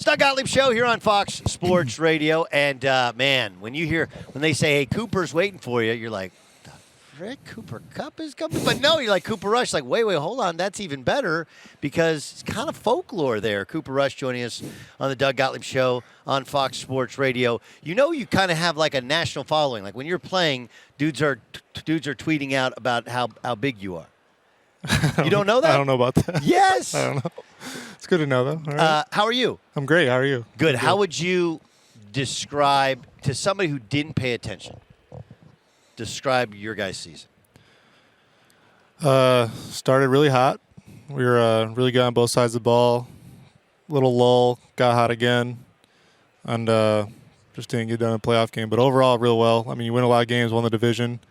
Doug Gottlieb Show here on Fox Sports Radio. And, man, when they say, hey, Cooper's waiting for you, you're like, the frick, Cooper Kupp is coming? But no, you're like, Cooper Rush. Like, wait, hold on. That's even better because it's kind of folklore there. Cooper Rush joining us on the Doug Gottlieb Show on Fox Sports Radio. You know you kind of have like a national following. Like when you're playing, dudes are tweeting out about how big you are. You don't know that? I don't know about that. Yes. I don't know. It's good to know, though. All right. How are you? I'm great. How are you? Good. How would you describe, to somebody who didn't pay attention, describe your guys' season? Started really hot. We were really good on both sides of the ball. Little lull, got hot again, and just didn't get done in a playoff game. But overall, real well. I mean, you win a lot of games, won the division.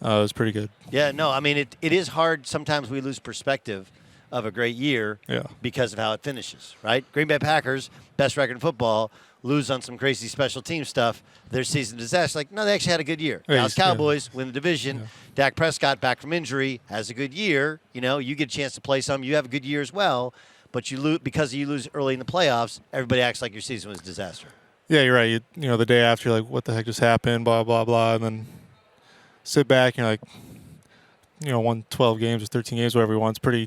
It was pretty good. Yeah, no, I mean, it is hard. Sometimes we lose perspective of a great year because of how it finishes, right? Green Bay Packers, best record in football, lose on some crazy special team stuff. Their season disaster. Like, no, they actually had a good year. Dallas Cowboys win the division. Yeah. Dak Prescott, back from injury, has a good year. You know, you get a chance to play some. You have a good year as well. But you lose because you lose early in the playoffs, everybody acts like your season was a disaster. Yeah, you're right. You know, the day after, you're like, what the heck just happened, blah, blah, blah. And then sit back and you're like, won 12 games or 13 games, whatever we won. It's pretty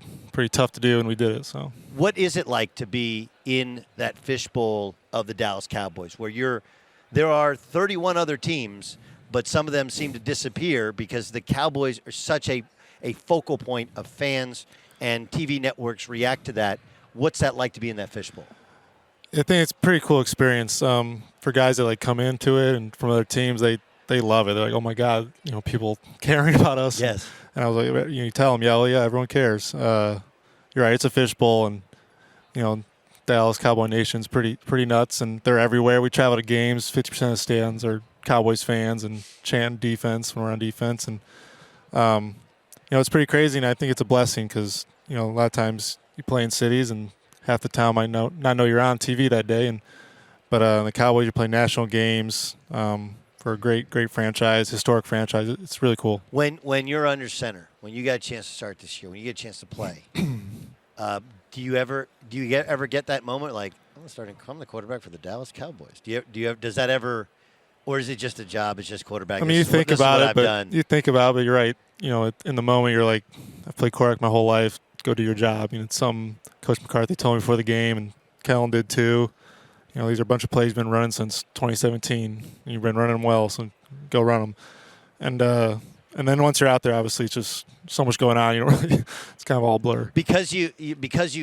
tough to do, and we did it. So, what is it like to be in that fishbowl of the Dallas Cowboys, where there are 31 other teams, but some of them seem to disappear because the Cowboys are such a focal point of fans and TV networks react to that. What's that like to be in that fishbowl? I think it's a pretty cool experience for guys that come into it and from other teams. They love it. They're like, oh my God, people caring about us. Yes. And I was like, you tell them, yeah, everyone cares. You're right. It's a fishbowl, and Dallas Cowboy Nation's pretty nuts, and they're everywhere. We travel to games. 50% of the stands are Cowboys fans and chanting defense when we're on defense, and it's pretty crazy. And I think it's a blessing because a lot of times you play in cities and half the town might not know you're on TV that day, but the Cowboys, you play national games. For a great franchise, historic franchise. It's really cool. When you're under center, when you got a chance to start this year, when you get a chance to play, do you ever get that moment like I'm the quarterback for the Dallas Cowboys? Does that ever, or is it just a job? It's just quarterback. I mean, you think about it, but you're right. In the moment, you're like, I've played quarterback my whole life. Go do your job. It's some Coach McCarthy told me before the game, and Kellen did too. These are a bunch of plays you've been running since 2017. You've been running them well, so go run them. And then once you're out there, obviously it's just so much going on. It's kind of all blur. Because you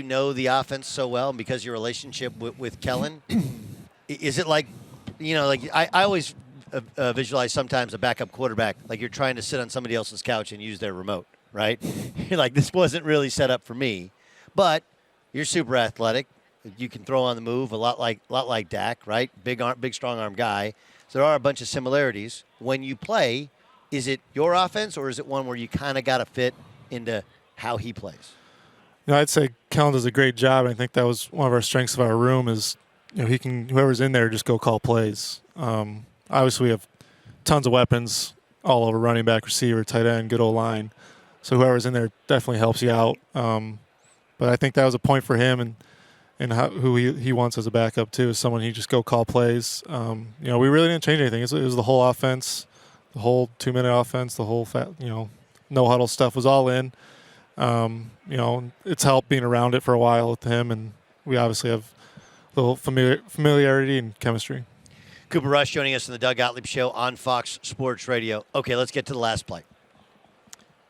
know the offense so well, and because your relationship with Kellen, is it like, I always visualize sometimes a backup quarterback like you're trying to sit on somebody else's couch and use their remote, right? You're like, this wasn't really set up for me, but you're super athletic. You can throw on the move, a lot like Dak, right? Big strong arm guy. So there are a bunch of similarities. When you play, is it your offense or is it one where you kind of got to fit into how he plays? I'd say Kellen does a great job. I think that was one of our strengths of our room is, he can, whoever's in there, just go call plays. Obviously, we have tons of weapons all over, running back, receiver, tight end, good old line. So whoever's in there definitely helps you out. But I think that was a point for him, and who he wants as a backup too is someone he just go call plays. We really didn't change anything. It was the whole offense, the whole 2-minute offense, the whole no huddle stuff was all in. It's helped being around it for a while with him, and we obviously have a little familiarity and chemistry. Cooper Rush joining us on the Doug Gottlieb Show on Fox Sports Radio. Okay, let's get to the last play.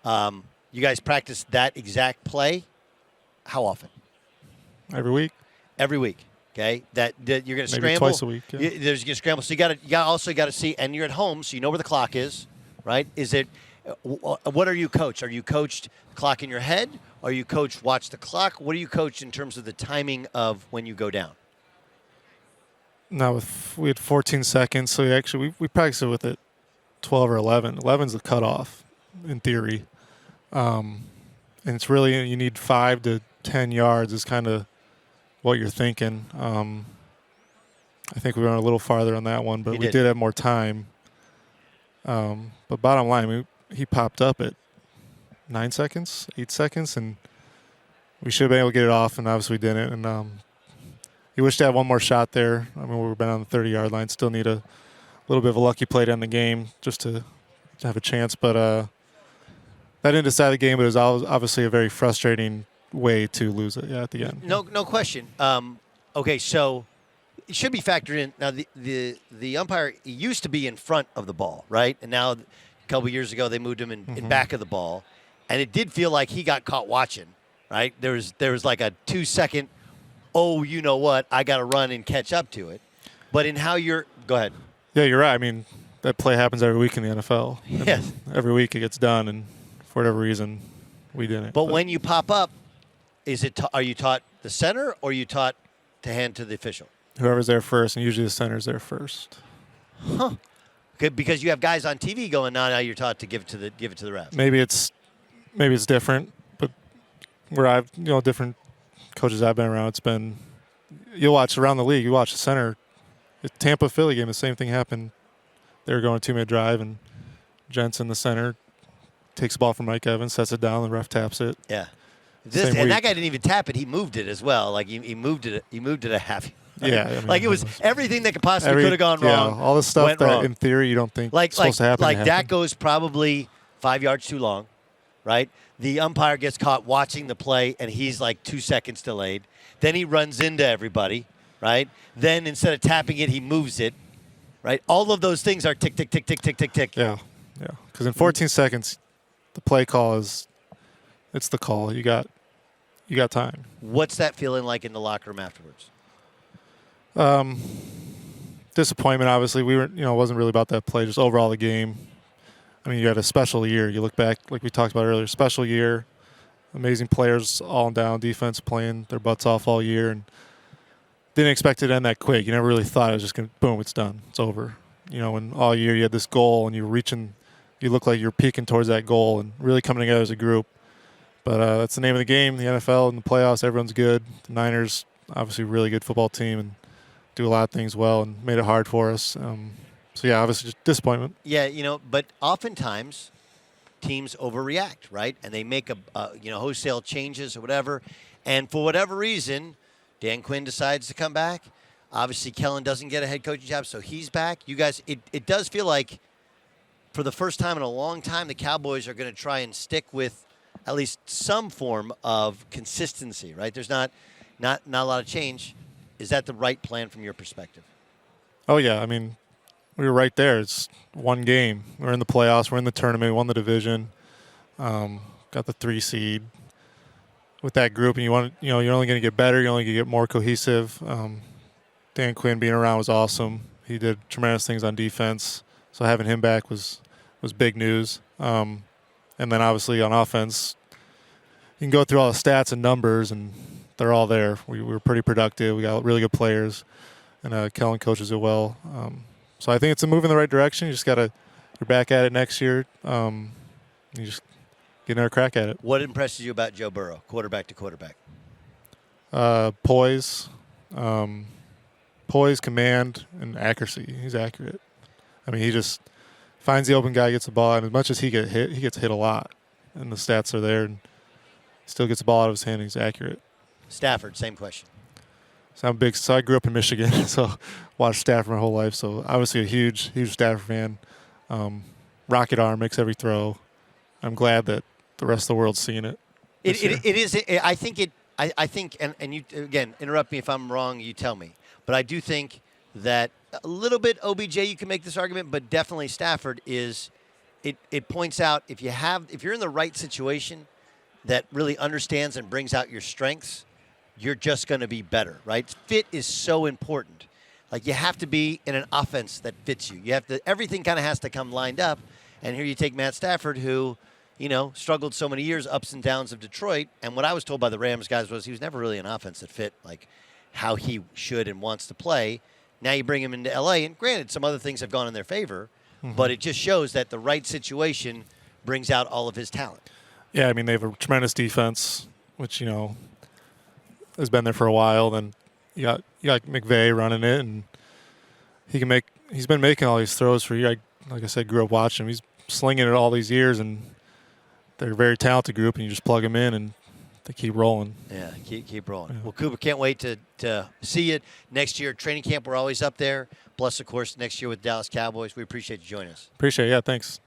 You guys practice that exact play how often? Every week. Every week, okay? That you're going to scramble. Maybe twice a week. Yeah. There's going to scramble. So you also got to see, and you're at home, so you know where the clock is, right? Is it? What are you coached? Are you coached clock in your head? Are you coached watch the clock? What are you coached in terms of the timing of when you go down? No, we had 14 seconds, so we practiced it with it 12 or 11. 11's the cutoff in theory, and it's really you need 5 to 10 yards is kind of what you're thinking. I think we went a little farther on that one, but we did have more time. But bottom line, he popped up at 9 seconds, 8 seconds, and we should have been able to get it off, and obviously we didn't. And you wish to have one more shot there. I mean, we've been on the 30-yard line. Still need a little bit of a lucky play to end the game just to have a chance. But that didn't decide the game, but it was obviously a very frustrating way to lose it at the end. No question. Okay, so it should be factored in. Now, the umpire used to be in front of the ball, right? And now a couple years ago they moved him in back of the ball. And it did feel like he got caught watching, right? There was like a 2-second, oh, you know what, I got to run and catch up to it. But in how you're – go ahead. Yeah, you're right. I mean, that play happens every week in the NFL. Yes. Every week it gets done, and for whatever reason, we didn't. But when you pop up, are you taught the center or are you taught to hand to the official? Whoever's there first, and usually the center's there first. Huh. Good, because you have guys on TV going, now you're taught to give it to the ref. Maybe it's different, but where I've different coaches I've been around, it's been you'll watch around the league. You watch the center. The Tampa Philly game, the same thing happened. They were going a 2-minute drive, and Jensen, the center, takes the ball from Mike Evans, sets it down, the ref taps it. Yeah. That guy didn't even tap it. He moved it as well. Like he moved it. He moved it a half. Yeah. I mean, like it was everything that could possibly could have gone wrong. Yeah, all the stuff that wrong. in theory you don't think is supposed to happen. Like that goes probably 5 yards too long, right? The umpire gets caught watching the play, and he's like 2 seconds delayed. Then he runs into everybody, right? Then instead of tapping it, he moves it, right? All of those things are tick, tick, tick, tick, tick, tick, tick. Yeah. Because in 14 seconds, the play call it's the call. You got time. What's that feeling like in the locker room afterwards? Disappointment, obviously. We were, it wasn't really about that play, just overall the game. I mean, you had a special year. You look back, like we talked about earlier, special year, amazing players all down, defense playing their butts off all year, and didn't expect it to end that quick. You never really thought it was just going to, boom, it's done. It's over. And all year you had this goal, and you look like you're peaking towards that goal and really coming together as a group. But that's the name of the game, the NFL and the playoffs. Everyone's good. The Niners, obviously, really good football team and do a lot of things well and made it hard for us. So, yeah, obviously just disappointment. Yeah, but oftentimes teams overreact, right? And they make wholesale changes or whatever. And for whatever reason, Dan Quinn decides to come back. Obviously, Kellen doesn't get a head coaching job, so he's back. You guys, it does feel like for the first time in a long time, the Cowboys are going to try and stick with at least some form of consistency, right? There's not a lot of change. Is that the right plan from your perspective? Oh, yeah. I mean, we were right there. It's one game. We're in the playoffs. We're in the tournament. We won the division. Got the 3 seed. With that group, and you're only going to get better. You're only going to get more cohesive. Dan Quinn being around was awesome. He did tremendous things on defense. So having him back was big news. And then obviously on offense, you can go through all the stats and numbers, and they're all there. We were pretty productive. We got really good players, and Kellen coaches it well. So I think it's a move in the right direction. You just you're back at it next year. You just get another crack at it. What impresses you about Joe Burrow, quarterback to quarterback? Poise, command, and accuracy. He's accurate. I mean, he just finds the open guy, gets the ball, and as much as he gets hit a lot, and the stats are there, and still gets the ball out of his hand, and he's accurate. Stafford, same question. So I grew up in Michigan, so watched Stafford my whole life. So obviously a huge Stafford fan. Rocket arm, makes every throw. I'm glad that the rest of the world's seeing it. It is. I think, and you again interrupt me if I'm wrong. You tell me, but I do think that a little bit OBJ you can make this argument, but definitely Stafford is. It points out if you're in the right situation that really understands and brings out your strengths, you're just going to be better, right? Fit is so important. Like you have to be in an offense that fits you. Everything kind of has to come lined up. And here you take Matt Stafford, who, struggled so many years, ups and downs of Detroit. And what I was told by the Rams guys was he was never really an offense that fit like how he should and wants to play. Now you bring him into LA, and granted, some other things have gone in their favor, but it just shows that the right situation brings out all of his talent. Yeah, I mean, they have a tremendous defense, which, has been there for a while. Then you got McVay running it, and he's been making all these throws for you. Like I said, grew up watching him. He's slinging it all these years, and they're a very talented group, and you just plug them in, and to keep rolling. Yeah, keep rolling. Yeah. Well, Cooper, can't wait to see you next year. Training camp, we're always up there. Plus, of course, next year with Dallas Cowboys. We appreciate you joining us. Appreciate it. Yeah, thanks.